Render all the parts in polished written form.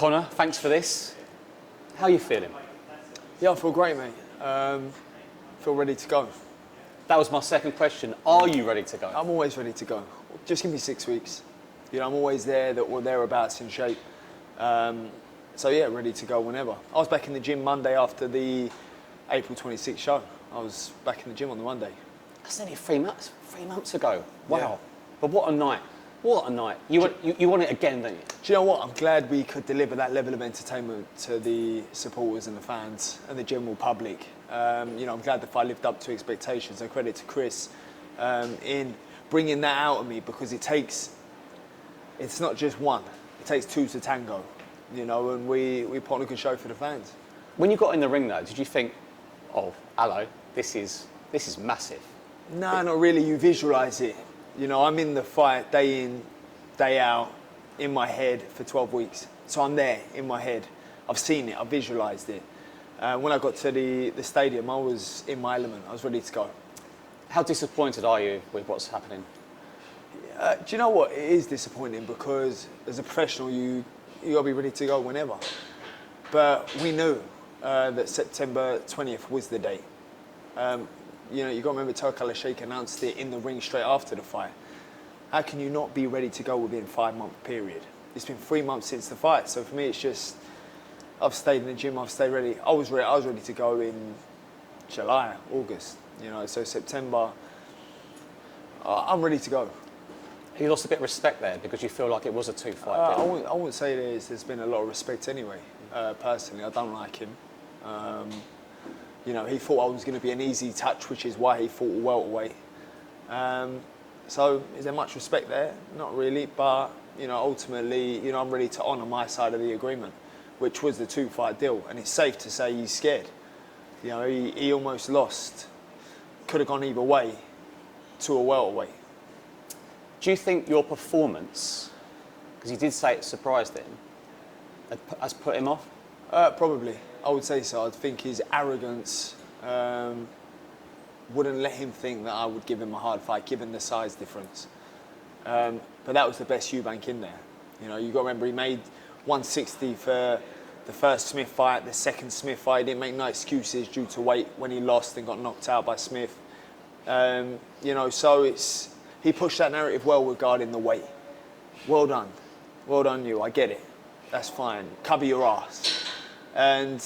Conor, thanks for this. How are you feeling? Yeah, I feel great, mate. Feel ready to go. That was my second question. Are you ready to go? I'm always ready to go. Just give me 6 weeks. You know, I'm always there or thereabouts in shape. So yeah, ready to go whenever. I was back in the gym Monday after the April 26th show. I was back in the gym on the Monday. That's nearly 3 months. 3 months ago. Wow. Yeah. But what a night. What a night. You want it again, don't you? Do you know what? I'm glad we could deliver that level of entertainment to the supporters and the fans and the general public. You know, I'm glad the fight lived up to expectations. So credit to Chris in bringing that out of me, because it's not just one. It takes two to tango, you know, and we put on a good show for the fans. When you got in the ring though, did you think, oh, hello, this is massive? No, not really. You visualise it. You know, I'm in the fight day in, day out, in my head for 12 weeks. So I'm there in my head. I've seen it, I've visualised it. When I got to the stadium, I was in my element. I was ready to go. How disappointed are you with what's happening? Do you know what? It is disappointing because as a professional, you got to be ready to go whenever. But we knew that September 20th was the date. You know, you got to remember Tokala Sheikh announced it in the ring straight after the fight. How can you not be ready to go within a 5-month period? It's been 3 months since the fight, so for me it's just, I've stayed in the gym, I've stayed ready. I was ready to go in July, August, you know, so September, I'm ready to go. You lost a bit of respect there because you feel like it was a two-fight deal. I wouldn't say there's been a lot of respect anyway, personally. I don't like him. You know, he thought I was going to be an easy touch, which is why he fought a welterweight. So is there much respect there? Not really, but, you know, ultimately, you know, I'm ready to honour my side of the agreement, which was the two-fight deal. And it's safe to say he's scared. You know, he almost lost. Could have gone either way to a welterweight. Do you think your performance, because he did say it surprised him, has put him off? Probably. I would say so. I think his arrogance wouldn't let him think that I would give him a hard fight, given the size difference. But that was the best Eubank in there. You know, you got to remember he made 160 for the first Smith fight, the second Smith fight. He didn't make no excuses due to weight when he lost and got knocked out by Smith. You know, so he pushed that narrative well regarding the weight. Well done you. I get it. That's fine. Cover your ass. And,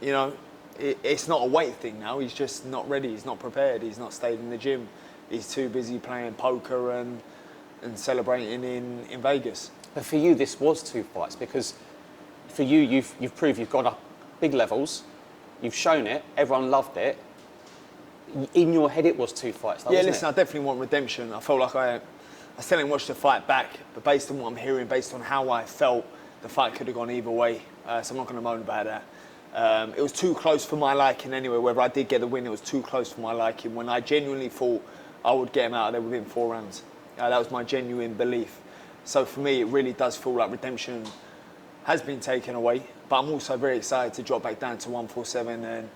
you know, it's not a weight thing now. He's just not ready. He's not prepared. He's not stayed in the gym. He's too busy playing poker and celebrating in Vegas. But for you, this was two fights because for you, you've proved you've gone up big levels. You've shown it. Everyone loved it. In your head, it was two fights, though, wasn't listen, it? I definitely want redemption. I felt like I still didn't watch the fight back, but based on what I'm hearing, based on how I felt, the fight could have gone either way. So I'm not going to moan about that. It was too close for my liking anyway. Whether I did get the win, it was too close for my liking. When I genuinely thought I would get him out of there within 4 rounds. That was my genuine belief. So for me, it really does feel like redemption has been taken away. But I'm also very excited to drop back down to 147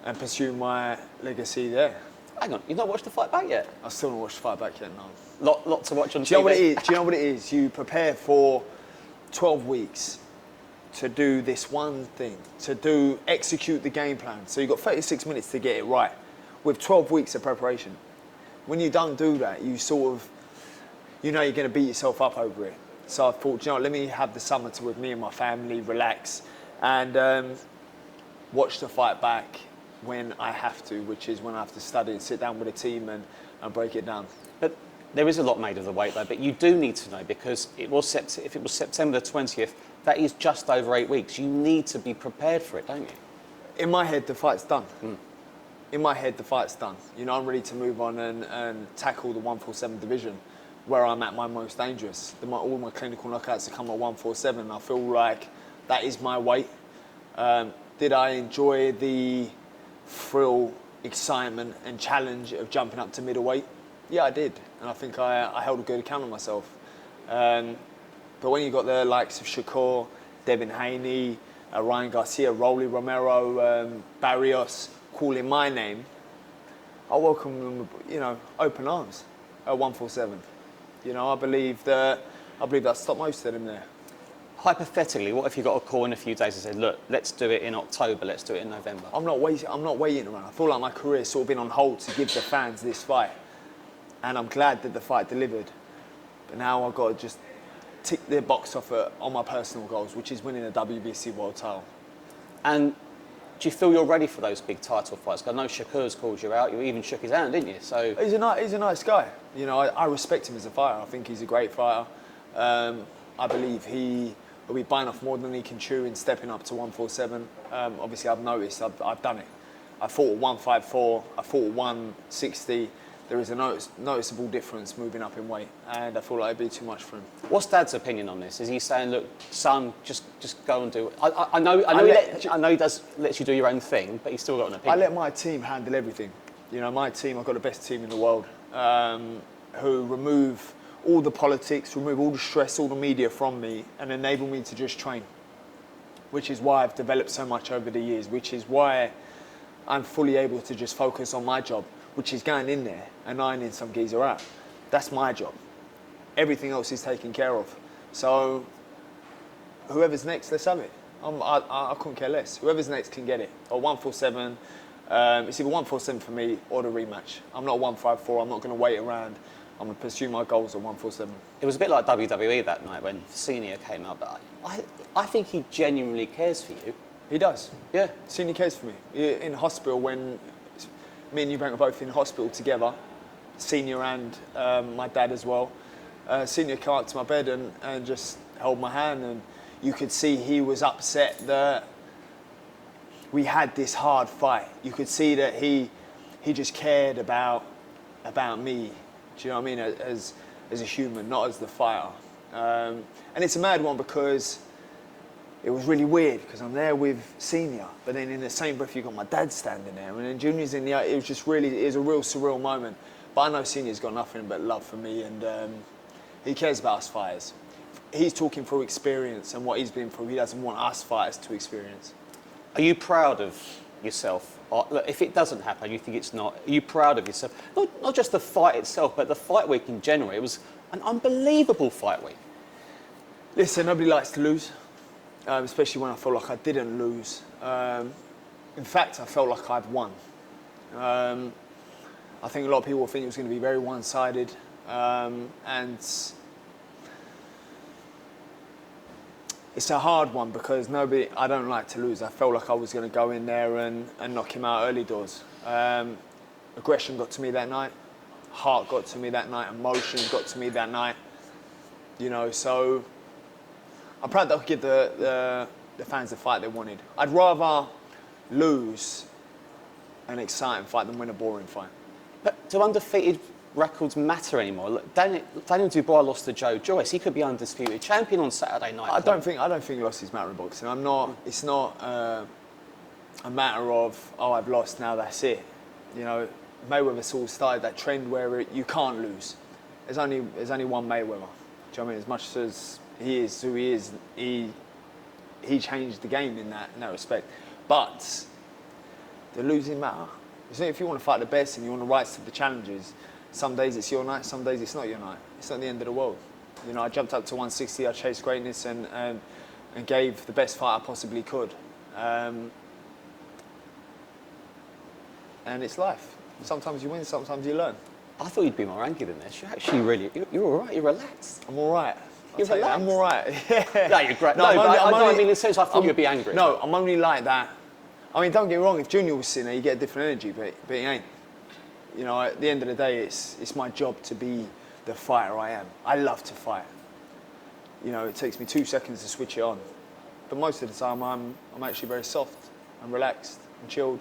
and pursue my legacy there. Hang on, you've not watched the fight back yet? I still haven't watched the fight back yet, no. Lot to watch on TV. Do you know what it is? Do you know what it is? You prepare for 12 weeks to do this one thing, to execute the game plan. So you've got 36 minutes to get it right with 12 weeks of preparation. When you don't do that, you sort of, you know you're going to beat yourself up over it. So I thought, you know, let me have the summer with me and my family, relax, and watch the fight back when I have to, which is when I have to study and sit down with a team and break it down. But there is a lot made of the weight though, but you do need to know because if it was September the 20th, that is just over 8 weeks. You need to be prepared for it, don't you? In my head, the fight's done. In my head, the fight's done. You know, I'm ready to move on and tackle the 147 division where I'm at my most dangerous. All my clinical knockouts have come at 147. I feel like that is my weight. Did I enjoy the thrill, excitement and challenge of jumping up to middleweight? Yeah, I did. And I think I held a good account of myself. But when you got the likes of Shakur, Devin Haney, Ryan Garcia, Rolly Romero, Barrios calling my name, I welcome them with, you know, open arms at 147. You know, I believe that stopped most of them there. hypothetically, what if you got a call in a few days and said, look, let's do it in October, let's do it in November? I'm not waiting around. I feel like my career's sort of been on hold to give the fans this fight. And I'm glad that the fight delivered. But now I've got to just tick the box off on my personal goals, which is winning a WBC world title. And do you feel you're ready for those big title fights? 'Cause I know Shakur's called you out. You even shook his hand, didn't you? So he's a nice guy. You know, I respect him as a fighter. I think he's a great fighter. I believe he will be biting off more than he can chew in stepping up to 147. Obviously, I've noticed. I've done it. I fought at 154. I fought at 160. There is a noticeable difference moving up in weight, and I feel like it'd be too much for him. what's Dad's opinion on this? Is he saying, look, son, just go and do it? I know he does lets you do your own thing, but he's still got an opinion. I let my team handle everything. You know, my team, I've got the best team in the world, who remove all the politics, remove all the stress, all the media from me, and enable me to just train. Which is why I've developed so much over the years, which is why I'm fully able to just focus on my job, which is going in there and ironing some geezer out. That's my job. Everything else is taken care of. So whoever's next, let's have it. I couldn't care less. Whoever's next can get it. Or 147, it's either 147 for me or the rematch. I'm not 154, I'm not going to wait around. I'm going to pursue my goals at 147. It was a bit like WWE that night when Senior came out, but I think he genuinely cares for you. He does. Yeah. Senior cares for me. In hospital, when me and Eubank were both in hospital together, Senior and my dad as well, Senior came up to my bed and just held my hand, and you could see he was upset that we had this hard fight. You could see that he just cared about me. Do you know what I mean? As a human, not as the fighter. And it's a mad one because it was really weird because I'm there with Senior, but then in the same breath you've got my dad standing there, and then Junior's in the. It was just really, it was a real surreal moment. But I know Senior's got nothing but love for me, and he cares about us fighters. He's talking through experience and what he's been through. He doesn't want us fighters to experience. Are you proud of yourself? Or, look, if it doesn't happen, you think it's not, are you proud of yourself? Not just the fight itself, but the fight week in general. It was an unbelievable fight week. Listen, nobody likes to lose, especially when I feel like I didn't lose. In fact, I felt like I'd won. I think a lot of people think it was going to be very one-sided, and it's a hard one because I don't like to lose. I felt like I was going to go in there and knock him out early doors. Aggression got to me that night. Heart got to me that night. Emotion got to me that night. You know, so I'm proud that I could give the fans the fight they wanted. I'd rather lose an exciting fight than win a boring fight. But do undefeated records matter anymore? Look, Daniel Dubois lost to Joe Joyce. He could be undisputed champion on Saturday night. I don't think losses matter in boxing. It's not a matter of I've lost now, that's it. You know, Mayweather's all started that trend where you can't lose. There's only one Mayweather. Do you know what I mean? As much as he is who he is, he changed the game in that respect. But the losing matter. If you want to fight the best and you want to rise to the challenges, some days it's your night, some days it's not your night. It's not the end of the world. You know, I jumped up to 160, I chased greatness and gave the best fight I possibly could. And it's life. Sometimes you win, sometimes you learn. I thought you'd be more angry than this. You're actually you're all right, you're relaxed. I'm all right. You're relaxed. I'm all right. No, you're great. No, I mean in the sense I thought you'd be angry. No, I'm only like that. I mean, don't get me wrong, if Junior was sitting there, you get a different energy, but he ain't. You know, at the end of the day, it's my job to be the fighter I am. I love to fight. You know, it takes me 2 seconds to switch it on. But most of the time, I'm actually very soft. I'm relaxed. I'm chilled.